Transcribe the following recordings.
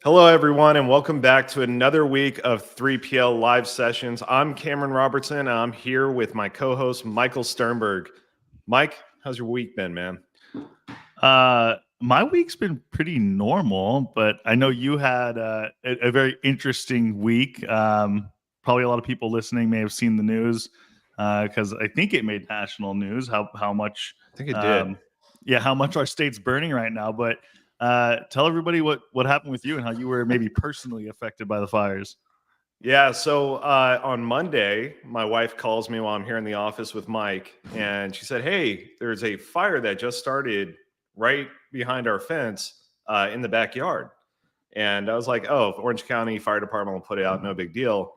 Hello, everyone, and welcome back to another week of 3PL live sessions. I'm Cameron Robertson, and I'm here with my co-host, Michael Sternberg. Mike, how's your week been, man? My week's been pretty normal, but I know you had a very interesting week. Probably a lot of people listening may have seen the news because I think it made national news. How much? I think it did. How much our state's burning right now. But tell everybody what happened with you and how you were maybe personally affected by the fires. Yeah, so on Monday, my wife calls me while I'm here in the office with Mike, and she said, "Hey, there's a fire that just started right behind our fence in the backyard." And I was like, "Oh, Orange County Fire Department will put it out, no big deal."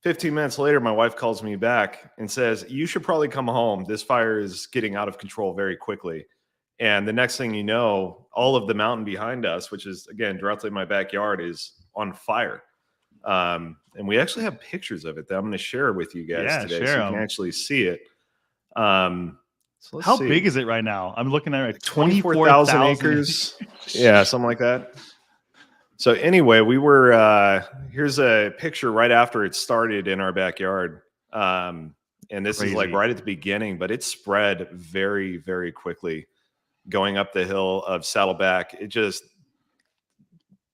15 minutes later, my wife calls me back and says, "You should probably come home. This fire is getting out of control very quickly." And the next thing you know, all of the mountain behind us, which is, again, directly in my backyard, is on fire. And we actually have pictures of it that I'm going to share with you guys today so you can actually see it. So how big is it right now? I'm looking at it, 24,000 acres. Yeah, something like that. So anyway, we were here's a picture right after it started in our backyard. And this is like right at the beginning, but it spread very, very quickly going up the hill of Saddleback. It just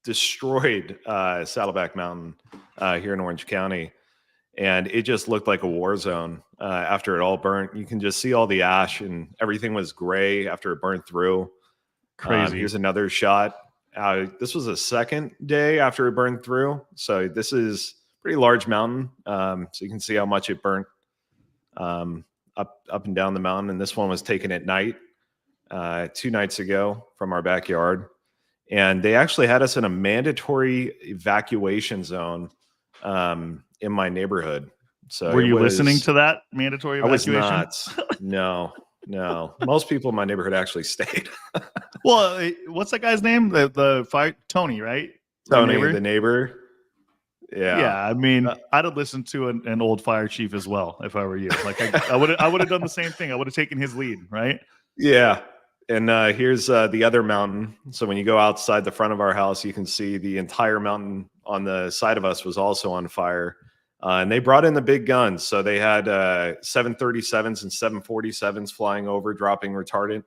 destroyed Saddleback Mountain here in Orange County. And it just looked like a war zone after it all burnt. You can just see all the ash and everything was gray after it burned through. Crazy. Here's another shot. This was the second day after it burned through. So this is a pretty large mountain. So you can see how much it burnt up and down the mountain. And this one was taken at night 2 nights ago from our backyard. And they actually had us in a mandatory evacuation zone in my neighborhood. So were you listening to that mandatory evacuation? I was not. No. Most people in my neighborhood actually stayed. Well, what's that guy's name? The fire Tony, right? Tony, the neighbor. Yeah. I mean, I'd have listened to an old fire chief as well if I were you. Like I would have done the same thing. I would have taken his lead, right? Yeah. And here's the other mountain. So when you go outside the front of our house, you can see the entire mountain on the side of us was also on fire. And they brought in the big guns. So they had 737s and 747s flying over, dropping retardant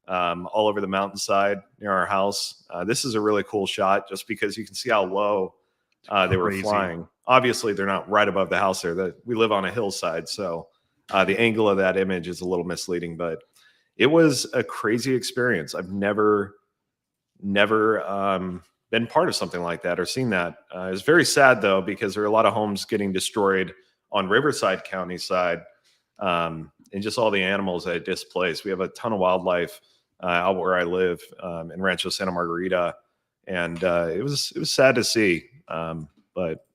all over the mountainside near our house. This is a really cool shot just because you can see how low they were flying. Obviously, they're not right above the house there. We live on a hillside. So the angle of that image is a little misleading, but it was a crazy experience. I've never been part of something like that or seen that. It was very sad, though, because there are a lot of homes getting destroyed on Riverside County side and just all the animals that displaced. We have a ton of wildlife out where I live in Rancho Santa Margarita, and it was sad to see, but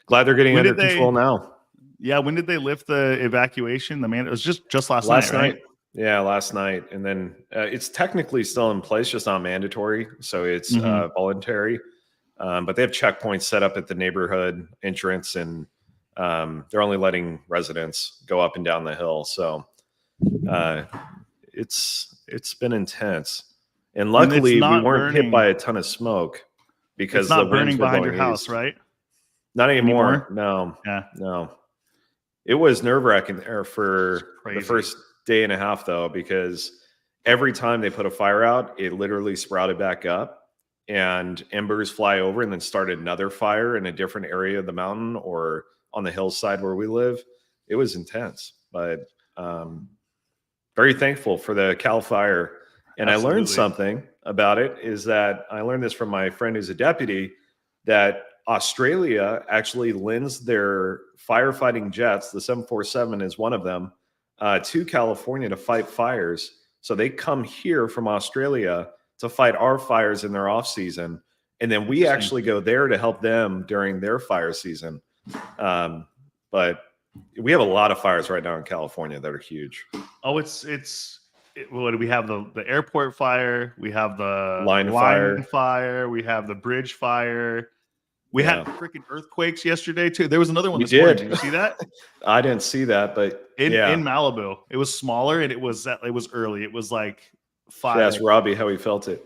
glad they're getting under control now. Yeah, when did they lift the evacuation? It was just last night, right? Yeah, last night. And then it's technically still in place, just not mandatory. So it's voluntary. But they have checkpoints set up at the neighborhood entrance, and they're only letting residents go up and down the hill. So it's been intense. And luckily, we weren't hit by a ton of smoke because it's not the burning behind your east. house, right? Not anymore. No. Yeah. No. It was nerve-wracking there for the first day and a half, though, because every time they put a fire out, it literally sprouted back up and embers fly over and then started another fire in a different area of the mountain or on the hillside where we live. It was intense, but very thankful for the Cal Fire. And I learned something about it is that I learned this from my friend who's a deputy, that Australia actually lends their firefighting jets, the 747 is one of them, to California to fight fires. So they come here from Australia to fight our fires in their off season. And then we actually go there to help them during their fire season. But we have a lot of fires right now in California that are huge. Oh, what do we have? The airport fire. We have the line fire. We have the bridge fire. We had freaking earthquakes yesterday too. There was another one this morning. Did you see that? I didn't see that, but in Malibu, it was smaller and it was early. It was like 5. Ask Robbie how he felt it.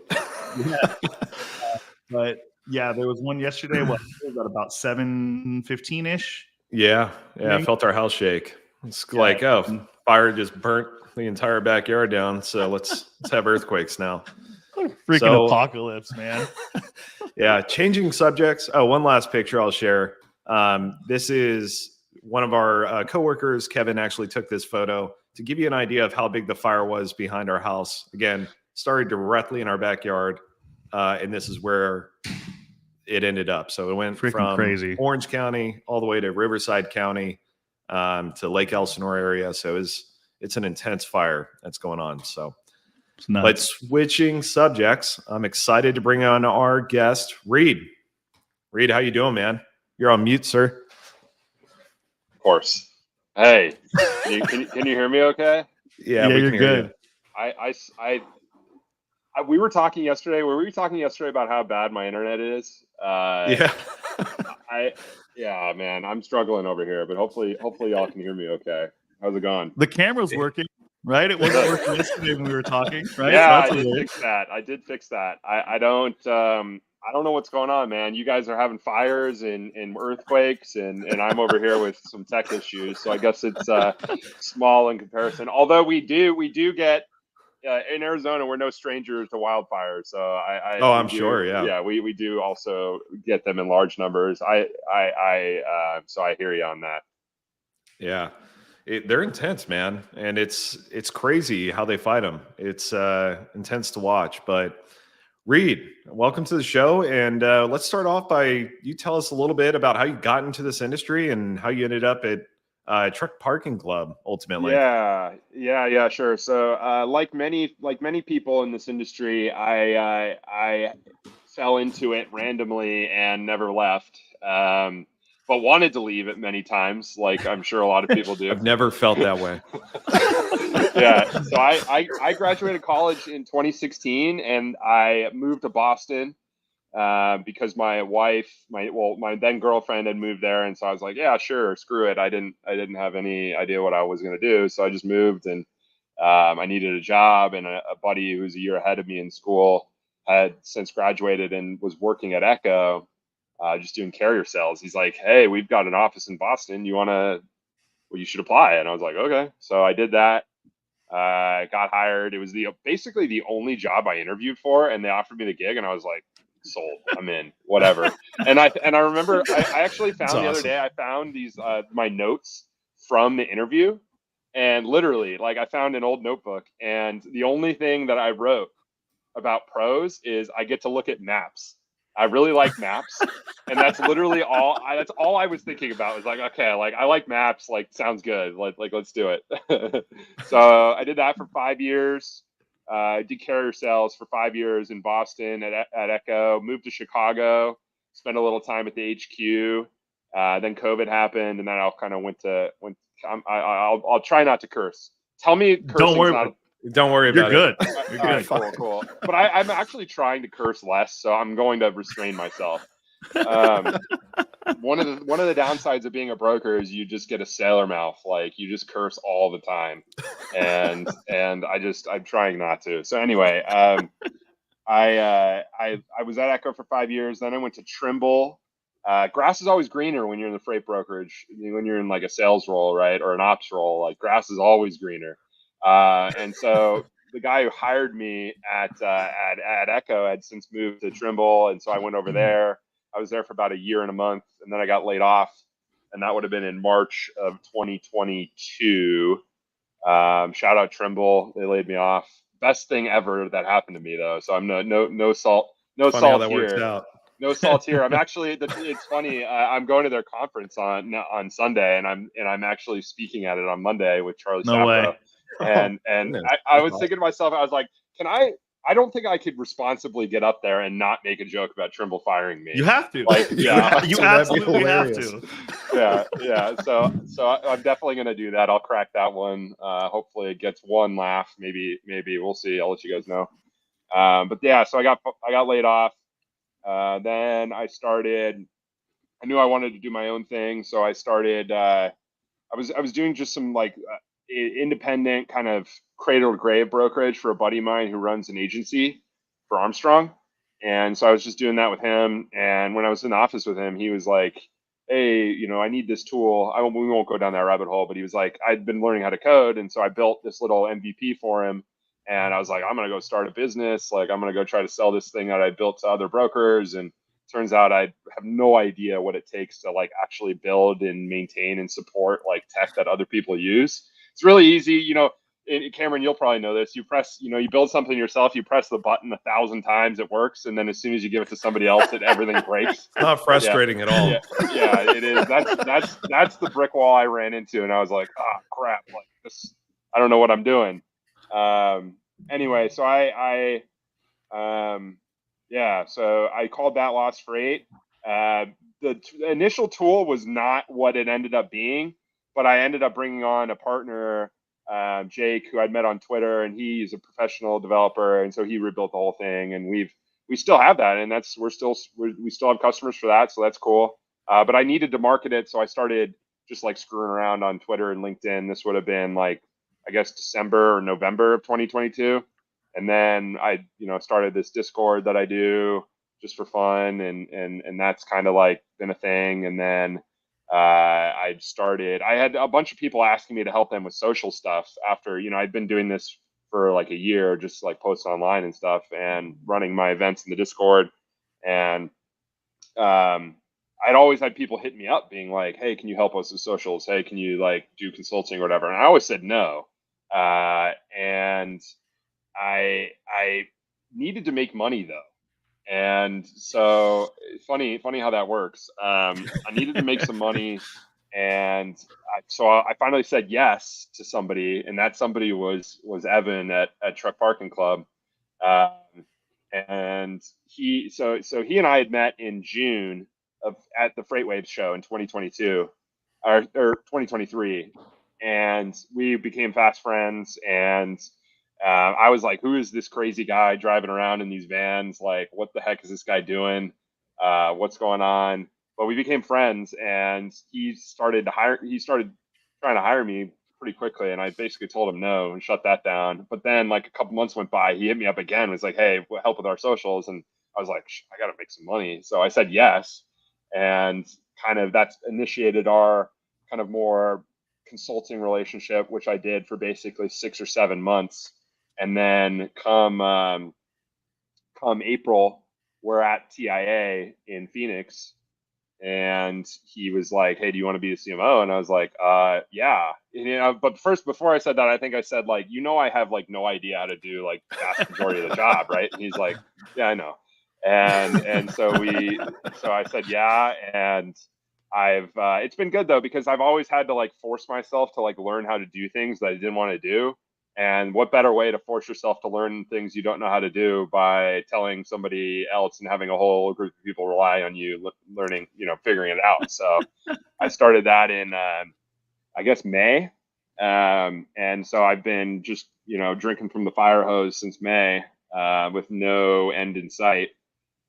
But Yeah, there was one yesterday. What was that, about 7:15-ish? Yeah, I felt our house shake. It's like, fire just burnt the entire backyard down. So let's have earthquakes now. Freaking apocalypse, man. Yeah, changing subjects. Oh, one last picture I'll share. This is one of our coworkers. Kevin actually took this photo to give you an idea of how big the fire was behind our house. Again, started directly in our backyard, and this is where it ended up. So it went from crazy. Orange County all the way to Riverside County, to Lake Elsinore area. So it's an intense fire that's going on. So, but switching subjects, I'm excited to bring on our guest, Reed. Reed, how you doing, man? You're on mute, sir. Of course. Hey, can you hear me okay? Yeah, we you're can good. Hear you. We were talking yesterday. Were we talking yesterday about how bad my internet is? Yeah. Yeah, man, I'm struggling over here, but hopefully y'all can hear me okay. How's it going? The camera's working, right? It wasn't working yesterday when we were talking, right? Yeah, I did fix that. I don't know what's going on, man. You guys are having fires and earthquakes, and I'm over here with some tech issues. So I guess it's small in comparison. Although we do get in Arizona, we're no strangers to wildfires. So I'm sure. Yeah, we do also get them in large numbers. So I hear you on that. Yeah. They're intense, man, and it's crazy how they fight them. It's intense to watch. But Reed, welcome to the show, and let's start off by you tell us a little bit about how you got into this industry and how you ended up at Truck Parking Club ultimately. Yeah, sure. So like many people in this industry, I fell into it randomly and never left. But wanted to leave it many times, like I'm sure a lot of people do. I've never felt that way. Yeah. So I graduated college in 2016, and I moved to Boston because my wife, my then girlfriend had moved there, and so I was like, yeah, sure, screw it. I didn't have any idea what I was going to do, so I just moved, and I needed a job, and a buddy who's a year ahead of me in school had since graduated and was working at Echo. Just doing carrier sales. He's like, hey, we've got an office in Boston. You should apply. And I was like, okay. So I did that. Got hired. It was basically the only job I interviewed for, and they offered me the gig, and I was like, sold. I'm in. Whatever. And I remember I actually found the other day, I found these my notes from the interview, and literally, like, I found an old notebook, and the only thing that I wrote about pros is I get to look at maps. I really like maps, and that's literally all. That's all I was thinking about. Was like, okay, like I like maps. Like, sounds good. Like let's do it. So I did that for 5 years. I did carrier sales for 5 years in Boston at Echo. Moved to Chicago. Spent a little time at the HQ. Then COVID happened, and then I kind of went. I'll try not to curse. Tell me, Don't worry about it. You're good. Cool. But I'm actually trying to curse less, so I'm going to restrain myself. One of the downsides of being a broker is you just get a sailor mouth. Like, you just curse all the time, and I'm trying not to. So anyway, I was at Echo for 5 years. Then I went to Trimble. Grass is always greener when you're in the freight brokerage. When you're in like a sales role, right, or an ops role, like grass is always greener. And so the guy who hired me at Echo had since moved to Trimble, and so I went over there. I was there for about a year and a month, and then I got laid off, and that would have been in March of 2022. Shout out Trimble, they laid me off. Best thing ever that happened to me, though. So I'm no salt here. No salt here. I'm actually. It's funny. I'm going to their conference on Sunday, and I'm actually speaking at it on Monday with Charlie Sappro. Way. And I was thinking to myself, I was like, I don't think I could responsibly get up there and not make a joke about Trimble firing me. You have to. Like, yeah, you absolutely have to. Yeah. So I'm definitely going to do that. I'll crack that one. Hopefully it gets one laugh. Maybe we'll see. I'll let you guys know. But yeah, so I got laid off. Then I knew I wanted to do my own thing. So I started, I was doing just some like independent kind of cradle to grave brokerage for a buddy of mine who runs an agency for Armstrong. And so I was just doing that with him. And when I was in the office with him, he was like, hey, I need this tool. We won't go down that rabbit hole, but he was like, I'd been learning how to code. And so I built this little MVP for him. And I was like, I'm going to go start a business. Like, I'm going to go try to sell this thing that I built to other brokers. And turns out I have no idea what it takes to like actually build and maintain and support like tech that other people use. It's really easy. Cameron, you'll probably know this. You press, you build something yourself, you press the button 1,000 times, it works. And then as soon as you give it to somebody else, everything breaks. It's not frustrating at all. Yeah, it is. That's the brick wall I ran into. And I was like, oh crap, like this, I don't know what I'm doing. Anyway, so so I called that Lost Freight. The initial tool was not what it ended up being, but I ended up bringing on a partner, Jake, who I'd met on Twitter, and he's a professional developer, and so he rebuilt the whole thing. And we still have that, and we still have customers for that, so that's cool. But I needed to market it, so I started just like screwing around on Twitter and LinkedIn. This would have been like, I guess, December or November of 2022. And then I, started this Discord that I do just for fun. And that's kind of like been a thing. And then I had a bunch of people asking me to help them with social stuff after, I'd been doing this for like a year, just like post online and stuff and running my events in the Discord. And I'd always had people hit me up being like, hey, can you help us with socials? Hey, can you like do consulting or whatever? And I always said no. And I needed to make money though. And so funny how that works. I needed to make some money. And so I finally said yes to somebody, and that somebody was Evan at Truck Parking Club. And he and I had met in June at the Freight Waves show in 2022 or 2023. And we became fast friends, and I was like, who is this crazy guy driving around in these vans? Like, what the heck is this guy doing? What's going on? But we became friends, and he started trying to hire me pretty quickly. And I basically told him no and shut that down. But then like a couple months went by, he hit me up again, was like, hey, help with our socials. And I was like, I got to make some money. So I said yes. And kind of that's initiated our kind of more consulting relationship, which I did for basically 6 or 7 months. And then come April, we're at TIA in Phoenix, and he was like, hey, do you want to be the CMO? And I was like, yeah. But first, before I said that, I think I said like, I have like no idea how to do like the vast majority of the job, right? And he's like, yeah, I know. And so I said yeah, and it's been good though, because I've always had to like force myself to like learn how to do things that I didn't want to do. And what better way to force yourself to learn things you don't know how to do by telling somebody else and having a whole group of people rely on you learning, figuring it out. So I started that in, I guess, May. And so I've been just, drinking from the fire hose since May, with no end in sight.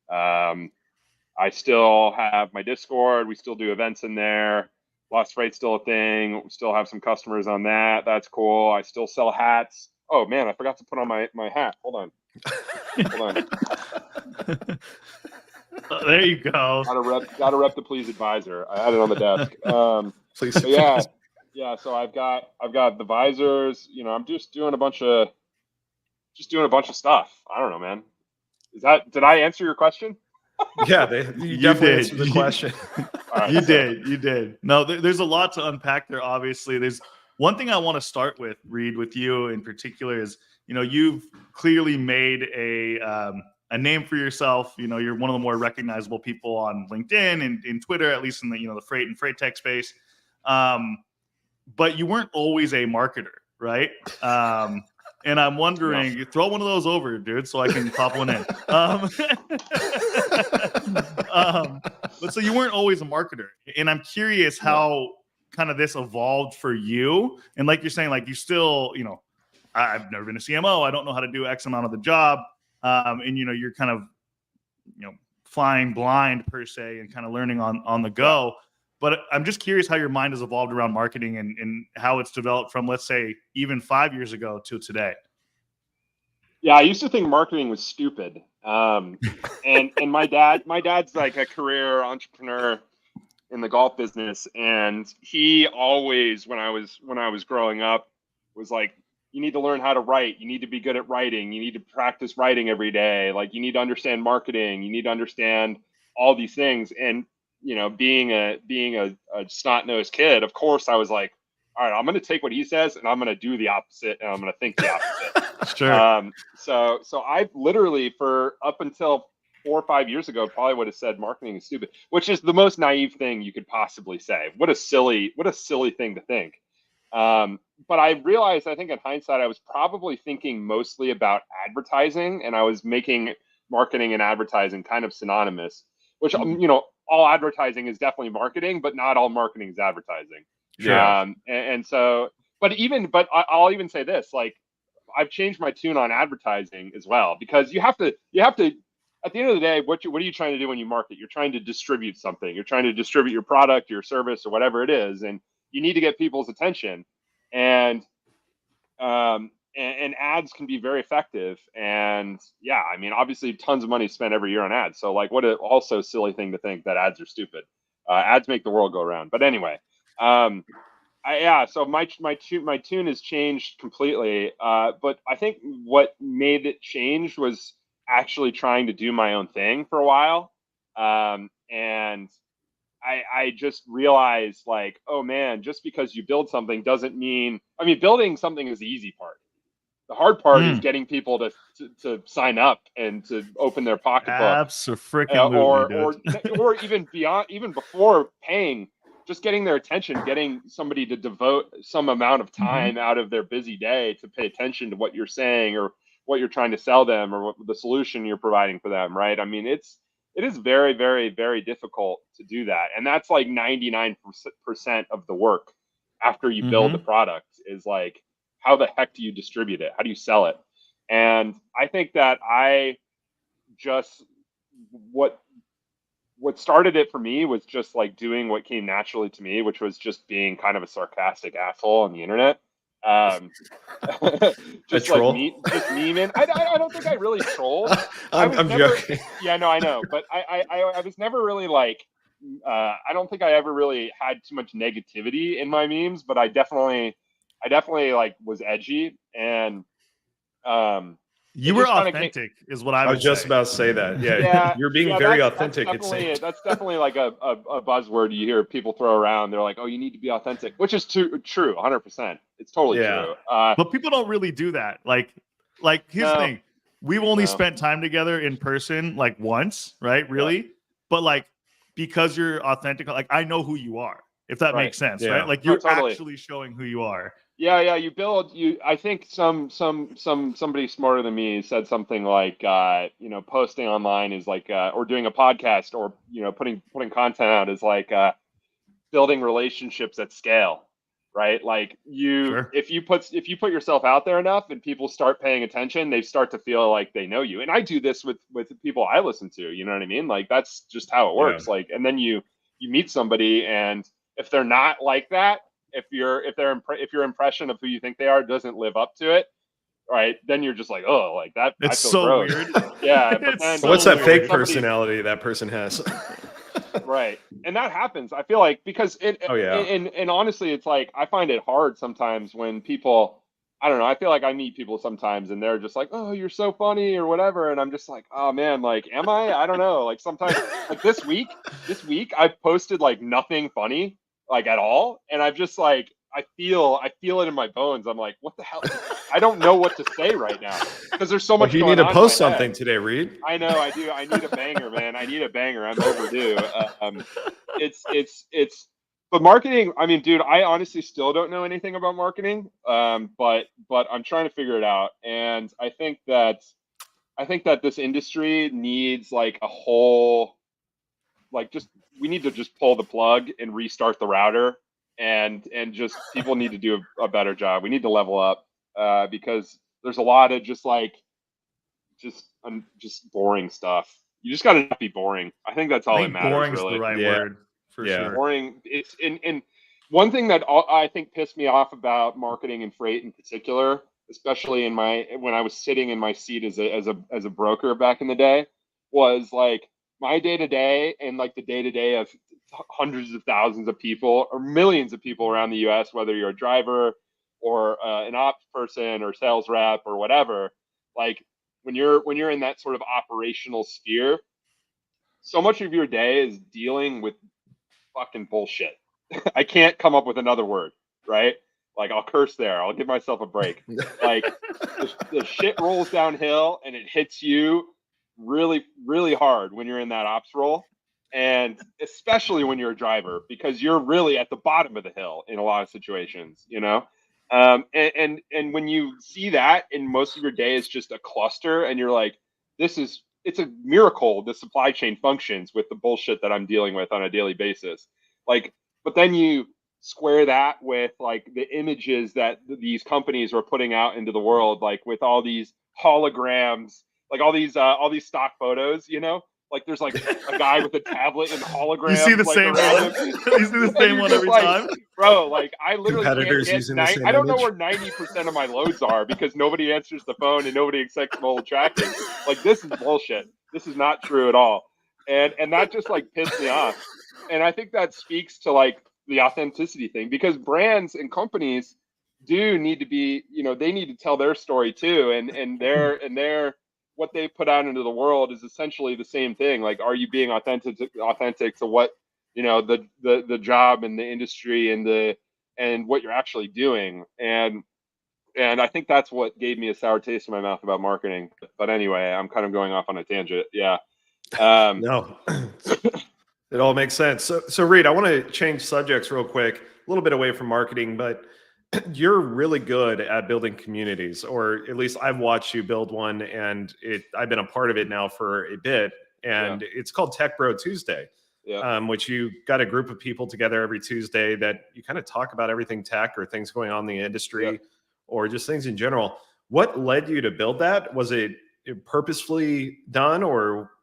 I still have my Discord. We still do events in there. Lost Freight's still a thing. We still have some customers on that. That's cool. I still sell hats. Oh man, I forgot to put on my hat. Hold on. There you go. Gotta rep the Please Advisor. I had it on the desk. Please. Yeah. So I've got the visors. I'm just doing a bunch of stuff. I don't know, man. Did I answer your question? Yeah, you definitely answered the question. Right, you did. No, there's a lot to unpack there. Obviously, there's one thing I want to start with, Reed, with you in particular is, you've clearly made a name for yourself. You're one of the more recognizable people on LinkedIn and in Twitter, at least in the, the freight and freight tech space. But you weren't always a marketer, right? And I'm wondering, you throw one of those over, dude, so I can pop one in. But so you weren't always a marketer, and I'm curious how kind of this evolved for you. And like you're saying, like you still, I've never been a CMO. I don't know how to do X amount of the job. And you're kind of, flying blind per se and kind of learning on the go. But I'm just curious how your mind has evolved around marketing and how it's developed from, let's say, even 5 years ago to today. Yeah, I used to think marketing was stupid. And my dad's like a career entrepreneur in the golf business, and he always, when I was growing up, was like, you need to learn how to write, you need to be good at writing, you need to practice writing every day, like you need to understand marketing, you need to understand all these things. And being a snot-nosed kid, of course I was like, all right, I'm going to take what he says and I'm going to do the opposite, and I'm going to think the opposite. Sure. So I literally, for up until 4 or 5 years ago, probably would have said marketing is stupid, which is the most naive thing you could possibly say. What a silly thing to think. But I realized, I think in hindsight, I was probably thinking mostly about advertising, and I was making marketing and advertising kind of synonymous, which, all advertising is definitely marketing, but not all marketing is advertising. Yeah. And so, but I'll even say this, like, I've changed my tune on advertising as well, because you have to, at the end of the day, what are you trying to do when you market? You're trying to distribute something. You're trying to distribute your product, your service, or whatever it is, and you need to get people's attention. And and ads can be very effective. And yeah, I mean, obviously, tons of money spent every year on ads. So like, what a also silly thing to think that ads are stupid. Ads make the world go around. But anyway, so my tune has changed completely. But I think what made it change was actually trying to do my own thing for a while. And I just realized, like, oh man, just because you build something doesn't mean, I mean, building something is the easy part. The hard part is getting people to sign up and to open their pocketbook. Absolutely, or even beyond, even before paying, just getting their attention, getting somebody to devote some amount of time out of their busy day to pay attention to what you're saying or what you're trying to sell them or what the solution you're providing for them, right? I mean, it is very, very, very difficult to do that. And that's like 99% of the work after you build the product, is like, how the heck do you distribute it? How do you sell it? And I think that what started it for me was just like doing what came naturally to me, which was just being kind of a sarcastic asshole on the internet. Just like just memeing. I don't think I really trolled. I'm joking. Yeah, no, I know, but I was never really like, I don't think I ever really had too much negativity in my memes, but I definitely like was edgy. And you were authentic, is what I was just about to say that. Yeah, you're being very authentic. That's definitely like a buzzword you hear people throw around. They're like, oh, you need to be authentic, which is true, 100%. It's totally true. But people don't really do that. Like here's the thing. We've only spent time together in person like once, right? Really? Yeah. But like, because you're authentic, like, I know who you are, if that makes sense, right? Like, you're actually showing who you are. Yeah, I think somebody smarter than me said something like, posting online is like, or doing a podcast, or, putting content out is like, building relationships at scale, right? Like, if you put yourself out there enough and people start paying attention, they start to feel like they know you. And I do this with people I listen to, you know what I mean? Like, that's just how it works. Yeah. Like, and then you meet somebody, and if they're not like that, if your impression of who you think they are doesn't live up to it, right, then you're just like, oh, like that. It's so gross. Weird. Yeah, but then what's that fake personality that person has? Right, and that happens. I feel like, because and honestly, it's like, I find it hard sometimes when people, I don't know, I feel like I meet people sometimes and they're just like, oh, you're so funny or whatever, and I'm just like, oh man, like, am I? I don't know. Like, sometimes, like this week I've posted like nothing funny, like, at all, and I've just like, I feel it in my bones. I'm like, what the hell? I don't know what to say right now, because there's so much. You need to post something today, Reed. I know, I do. I need a banger, man. I need a banger. I'm overdue. But marketing, I mean, dude, I honestly still don't know anything about marketing. But I'm trying to figure it out. And I think that this industry needs like a whole, like, we need to just pull the plug and restart the router, and just, people need to do a better job. We need to level up, because there's a lot of just boring stuff. You just got to not be boring. I think that's all that matters. Boring is really the right word, for sure. Boring. And one thing that I think pissed me off about marketing and freight in particular especially when I was sitting in my seat as a broker back in the day, was like my day to day and like the day to day of hundreds of thousands of people or millions of people around the U.S., whether you're a driver or an ops person or sales rep or whatever. Like when you're in that sort of operational sphere, so much of your day is dealing with fucking bullshit. I can't come up with another word, right? Like I'll curse there. I'll give myself a break. Like the shit rolls downhill and it hits you really, really hard when you're in that ops role. And especially when you're a driver, because you're really at the bottom of the hill in a lot of situations, you know? And when you see that and most of your day is just a cluster and you're like, it's a miracle the supply chain functions with the bullshit that I'm dealing with on a daily basis. Like, but then you square that with like the images that these companies are putting out into the world, like with all these holograms, like all these stock photos, you know, like there's like a guy with a tablet and holograms. You see the like, same one. You see the same one every time, bro. Like I literally Competitors can't using the same I don't know image. where 90% of my loads are because nobody answers the phone and nobody accepts mobile tracking. Like this is bullshit. This is not true at all. And that just like pissed me off. And I think that speaks to like the authenticity thing, because brands and companies do need to be, you know, they need to tell their story too. And their what they put out into the world is essentially the same thing. Like, are you being authentic to what, you know, the job and the industry and what you're actually doing. And I think that's what gave me a sour taste in my mouth about marketing. But anyway, I'm kind of going off on a tangent. Yeah. No, it all makes sense. So Reed, I want to change subjects real quick, a little bit away from marketing, but you're really good at building communities, or at least I've watched you build one, and I've been a part of it now for a bit, and it's called Tech Bro Tuesday, which you got a group of people together every Tuesday that you kind of talk about everything tech or things going on in the industry or just things in general. What led you to build that? Was it purposefully done, or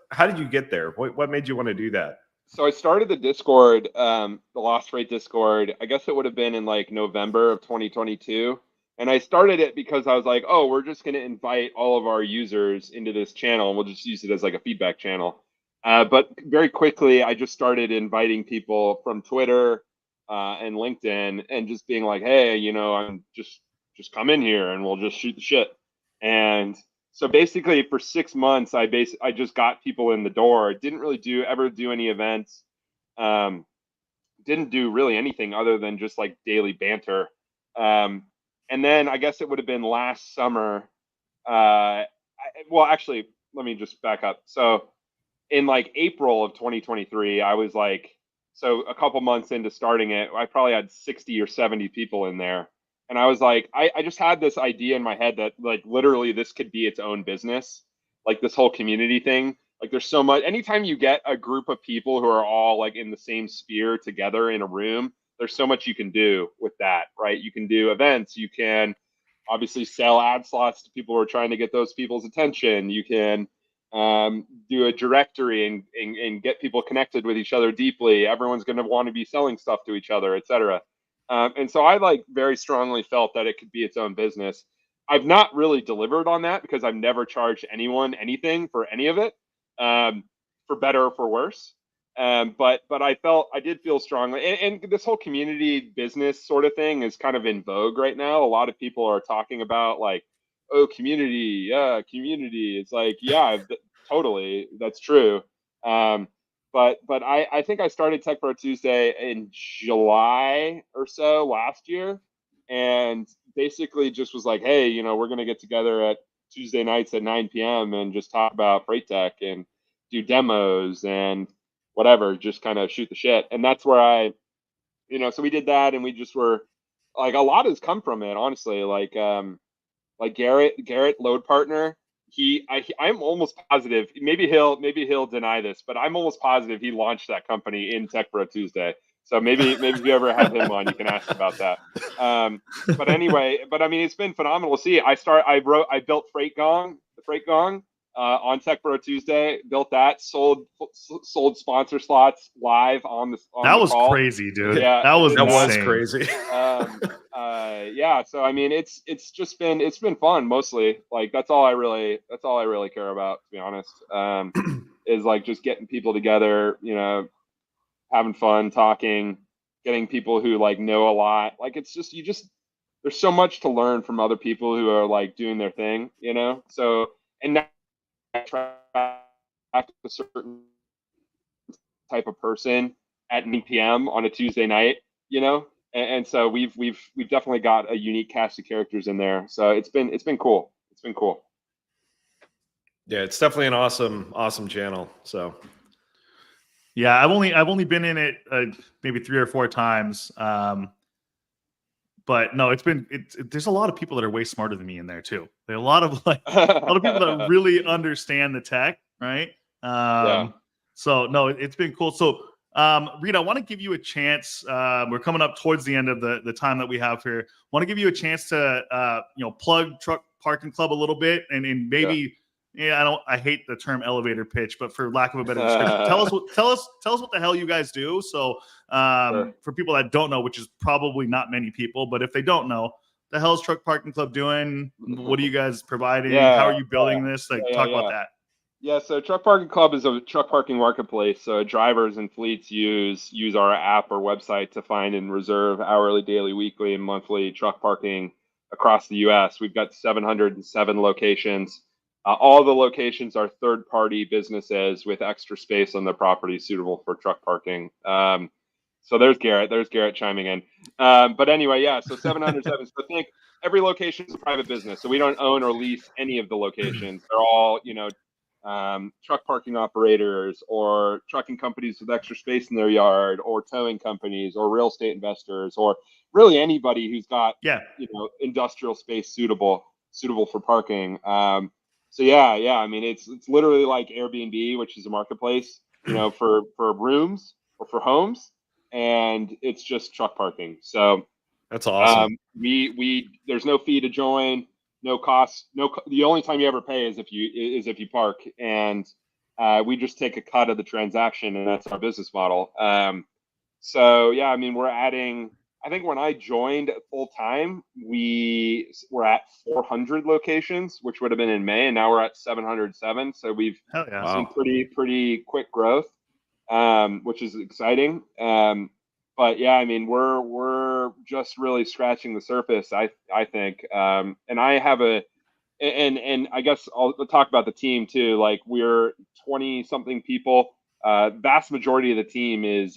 how did you get there? What made you want to do that? So I started the Discord, the Lost Freight Discord. I guess it would have been in like November of 2022. And I started it because I was like, oh, we're just going to invite all of our users into this channel and we'll just use it as like a feedback channel. But very quickly, I just started inviting people from Twitter and LinkedIn and just being like, hey, you know, I'm just come in here and we'll just shoot the shit. And so basically for 6 months, I just got people in the door. Didn't really ever do any events. Didn't do really anything other than just like daily banter. And then I guess it would have been last summer. Well, actually, let me just back up. So in like April of 2023, I was like, so a couple months into starting it, I probably had 60 or 70 people in there. And I was like, I just had this idea in my head that like literally this could be its own business, like this whole community thing. Like there's so much, anytime you get a group of people who are all like in the same sphere together in a room, there's so much you can do with that, right? You can do events, you can obviously sell ad slots to people who are trying to get those people's attention. You can do a directory and get people connected with each other deeply. Everyone's going to want to be selling stuff to each other, etc. And so I like very strongly felt that it could be its own business. I've not really delivered on that because I've never charged anyone anything for any of it, for better or for worse. But I did feel strongly, and this whole community business sort of thing is kind of in vogue right now. A lot of people are talking about like, oh, community. It's like, yeah, totally, that's true. But I think I started Tech Pro Tuesday in July or so last year, and basically just was like, hey, you know, we're going to get together at Tuesday nights at 9 p.m. and just talk about freight tech and do demos and whatever, just kind of shoot the shit. And that's where so we did that, and we just were like, a lot has come from it, honestly. Like Garrett, load partner. I'm almost positive. Maybe he'll deny this, but I'm almost positive he launched that company in Tech Pro Tuesday. So maybe if you ever have him on, you can ask about that. But anyway, I mean, it's been phenomenal to see. I built the Freight Gong. on Tech Bro Tuesday. Built that, sold sponsor slots live on the that was call. Crazy, dude. Yeah, that was crazy. Yeah, so I mean, it's been fun mostly. Like that's all I really care about, to be honest. Is like just getting people together, having fun, talking, getting people who like know a lot. Like it's just there's so much to learn from other people who are like doing their thing, So and now I attract a certain type of person at 9 p.m. on a Tuesday night, and so we've definitely got a unique cast of characters in there. So it's been cool. It's been cool. Yeah, it's definitely an awesome channel. So yeah, I've only been in it maybe 3 or 4 times. But no, there's a lot of people that are way smarter than me in there too. There are a lot of people that really understand the tech, right? Yeah. So no, it's been cool. So Reed, I want to give you a chance. We're coming up towards the end of the time that we have here. I want to give you a chance to plug Truck Parking Club a little bit, and maybe I hate the term elevator pitch, but for lack of a better description, tell us what the hell you guys do. So Sure. for people that don't know, which is probably not many people, but if they don't know, the hell's Truck Parking Club doing? What are you guys providing? Yeah, how are you building this? Talk about that. Yeah, so Truck Parking Club is a truck parking marketplace. So drivers and fleets use our app or website to find and reserve hourly, daily, weekly, and monthly truck parking across the U.S. We've got 707 locations. All the locations are third-party businesses with extra space on their property suitable for truck parking. So there's Garrett chiming in. But anyway, yeah, so 707. So think every location is a private business. So we don't own or lease any of the locations. They're all, truck parking operators or trucking companies with extra space in their yard, or towing companies, or real estate investors, or really anybody who's got industrial space suitable for parking. So yeah, I mean it's literally like Airbnb, which is a marketplace, for rooms or for homes, and it's just truck parking. So that's awesome. We there's no fee to join. No cost. The only time you ever pay is if you park, and we just take a cut of the transaction, and that's our business model. So yeah, I mean, we're adding. I think when I joined full time, we were at 400 locations, which would have been in May, and now we're at 707. So we've seen pretty quick growth, which is exciting. But yeah, I mean, we're just really scratching the surface, I think. And I have and I guess I'll talk about the team too. Like we're 20 something people. Vast majority of the team is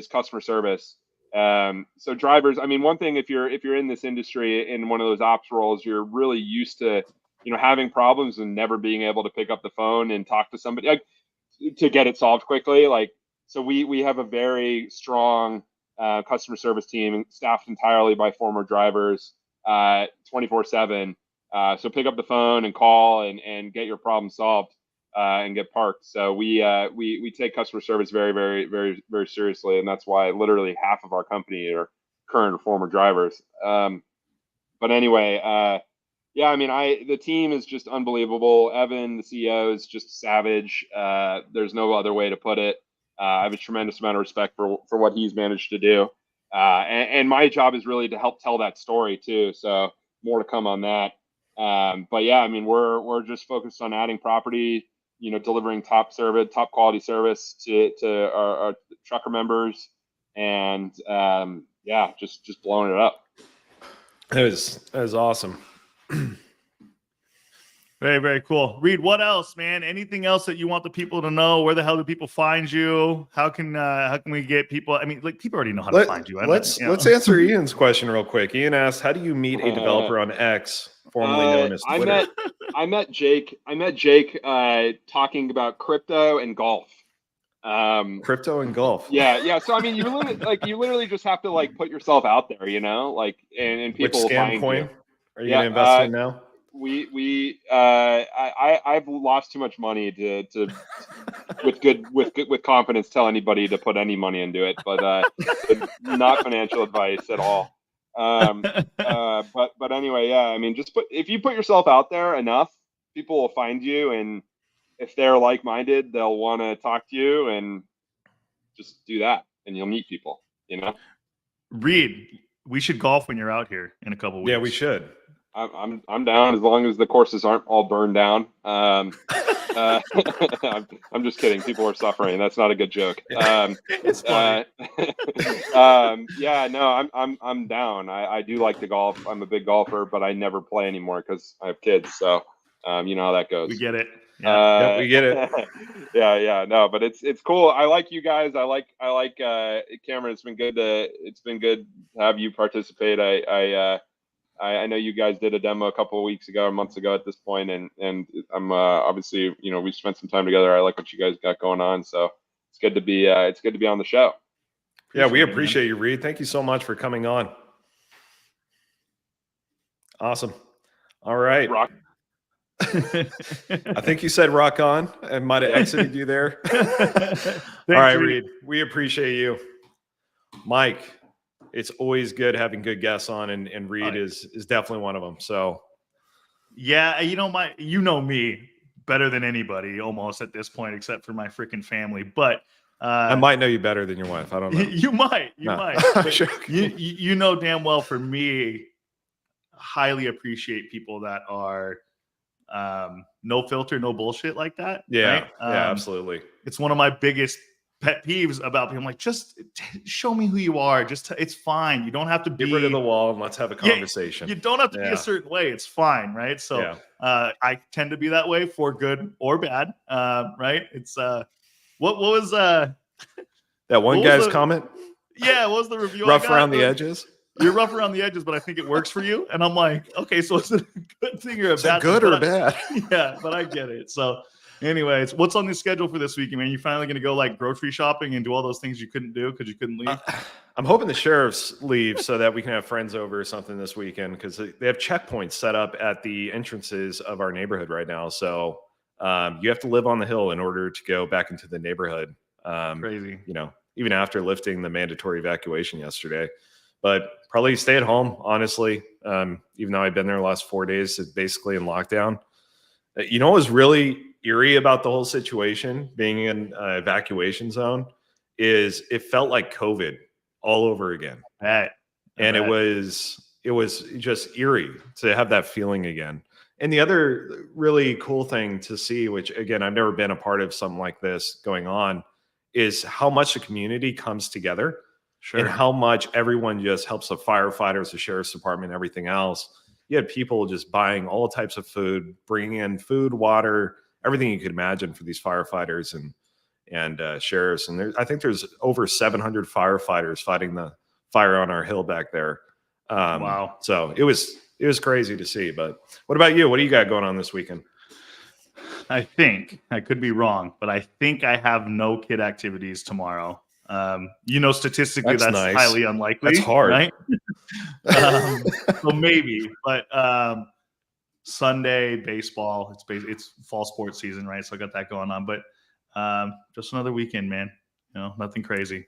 customer service. So drivers, I mean, one thing, if you're in this industry in one of those ops roles, you're really used to, having problems and never being able to pick up the phone and talk to somebody, like, to get it solved quickly. Like, so we have a very strong customer service team staffed entirely by former drivers, 24/7. So pick up the phone and call and get your problem solved and get parked. So we take customer service very, very, very, very seriously, and that's why literally half of our company are current or former drivers. But anyway, yeah, I mean, the team is just unbelievable. Evan, the CEO, is just savage. There's no other way to put it. I have a tremendous amount of respect for what he's managed to do. And my job is really to help tell that story too. So more to come on that. But yeah, I mean, we're just focused on adding property, delivering top quality service to our trucker members, and yeah, just blowing it up. That was awesome. Very, very cool. Reed, what else, man? Anything else that you want the people to know? Where the hell do people find you? How can we get people? I mean, like, people already know how to find you. Let's answer Ian's question real quick. Ian asked, "How do you meet a developer on X, formerly known as Twitter?" I met Jake talking about crypto and golf. Crypto and golf. Yeah. So I mean, you literally just have to like put yourself out there, like and people will find coin you. Are you gonna invest in now? I've lost too much money to with confidence tell anybody to put any money into it, but not financial advice at all. But anyway, yeah, I mean, if you put yourself out there enough, people will find you, and if they're like-minded, they'll want to talk to you, and just do that, and you'll meet people, Reed, we should golf when you're out here in a couple weeks. Yeah, we should. I'm down as long as the courses aren't all burned down. I'm just kidding. People are suffering. That's not a good joke. It's funny. Yeah, no, I'm down. I do like to golf. I'm a big golfer, but I never play anymore because I have kids. So, you know how that goes. We get it. Yeah. Yep, we get it. Yeah. No, but it's cool. I like you guys. I like Cameron. It's been good to have you participate. I know you guys did a demo a couple of weeks ago or months ago at this point, and I'm obviously, we spent some time together. I like what you guys got going on, so it's good to be on the show. Yeah, we appreciate you, Reed. Thank you so much for coming on. Awesome. All right. Rock. I think you said rock on. I might have exited you there. Thanks, All right, Reed. We appreciate you. Mike, it's always good having good guests on, and Reed is definitely one of them. So, yeah, you know me better than anybody almost at this point, except for my freaking family. But I might know you better than your wife. I don't know. You might. Sure. You know damn well. For me, highly appreciate people that are no filter, no bullshit like that. Yeah, right? Yeah, absolutely. It's one of my biggest pet peeves about people. I'm like, just show me who you are. It's fine. You don't have to get rid of the wall and let's have a conversation. You don't have to be a certain way. It's fine, right? So I tend to be that way for good or bad, right? It's what was that one guy's comment? Yeah, what was the review? Rough around the edges. You're rough around the edges, but I think it works for you. And I'm like, okay, so is it a good thing or a bad thing? Good or bad? Yeah, but I get it. So anyways, what's on the schedule for this weekend, man? You finally going to go like grocery shopping and do all those things you couldn't do because you couldn't leave? I'm hoping the sheriffs leave so that we can have friends over or something this weekend, because they have checkpoints set up at the entrances of our neighborhood right now. So you have to live on the hill in order to go back into the neighborhood. Crazy. Even after lifting the mandatory evacuation yesterday. But probably stay at home, honestly. Even though I've been there the last 4 days, it's basically in lockdown. What was really eerie about the whole situation, being in an evacuation zone, is it felt like COVID all over again. And it was just eerie to have that feeling again. And the other really cool thing to see, which again, I've never been a part of something like this going on, is how much the community comes together. Sure. And how much everyone just helps the firefighters, the sheriff's department, everything else. You had people just buying all types of food, bringing in food, water, everything you could imagine for these firefighters and sheriffs. And I think there's over 700 firefighters fighting the fire on our hill back there. Wow. So it was crazy to see. But what about you? What do you got going on this weekend? I think, I could be wrong, but I think I have no kid activities tomorrow. Statistically, that's nice. Highly unlikely. That's hard, right? So maybe, but Sunday baseball. It's fall sports season, right? So I got that going on. But just another weekend, man. Nothing crazy.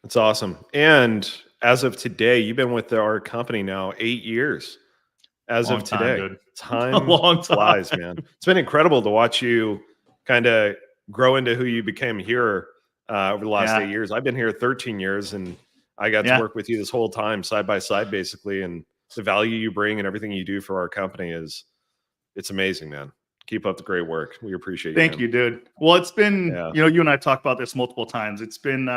That's awesome. And as of today, you've been with our company now 8 years. As of today, time flies, man. It's been incredible to watch you kind of grow into who you became here. Over the last 8 years. I've been here 13 years, and I got to work with you this whole time, side by side, basically. And the value you bring and everything you do for our company it's amazing, man. Keep up the great work. We appreciate you. Thank you, dude. Well, it's been, you and I talked about this multiple times. It's been,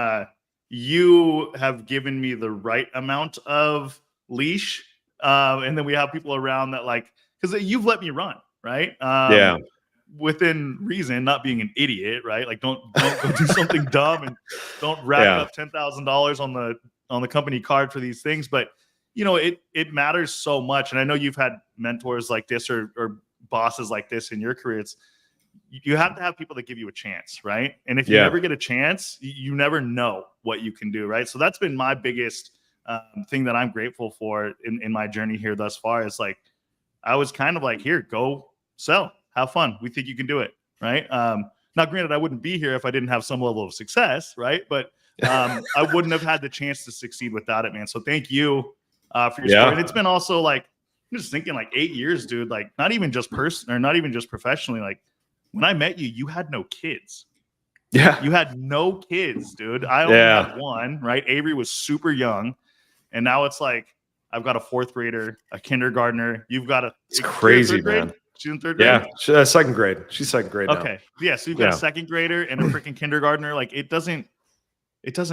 you have given me the right amount of leash. And then we have people around that because you've let me run, right? Within reason, not being an idiot, right? Like don't go do something dumb and don't rack up $10,000 on the company card for these things. But it matters so much. And I know you've had mentors like this or bosses like this in your career. You have to have people that give you a chance, right? And if you never get a chance, you never know what you can do, right? So that's been my biggest thing that I'm grateful for in my journey here thus far. Is I was kind of like, here, go sell. Have fun. We think you can do it, right? Now, granted, I wouldn't be here if I didn't have some level of success, right? But I wouldn't have had the chance to succeed without it, man. So thank you for your support. And it's been also I'm just thinking like 8 years, dude. Like not even just professionally. Like when I met you, you had no kids. Yeah. You had no kids, dude. I only had one, right? Avery was super young. And now it's like I've got a 4th grader, a kindergartner. You've got it's crazy, man. She's in 3rd grade? Yeah, she's 2nd grade. She's 2nd grade now. Okay. Yeah, so you've got a 2nd grader and a freaking kindergartner. Like it doesn't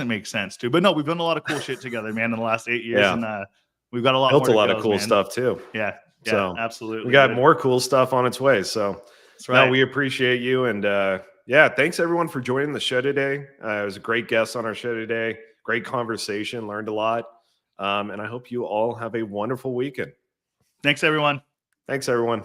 make sense, dude. But no, we've done a lot of cool shit together, man, in the last 8 years. And we've got a lot built more a lot of cool stuff too. Yeah, so absolutely. We got more cool stuff on its way. So that's right. No, we appreciate you. And thanks everyone for joining the show today. It was a great guest on our show today. Great conversation, learned a lot. And I hope you all have a wonderful weekend. Thanks, everyone. Thanks, everyone.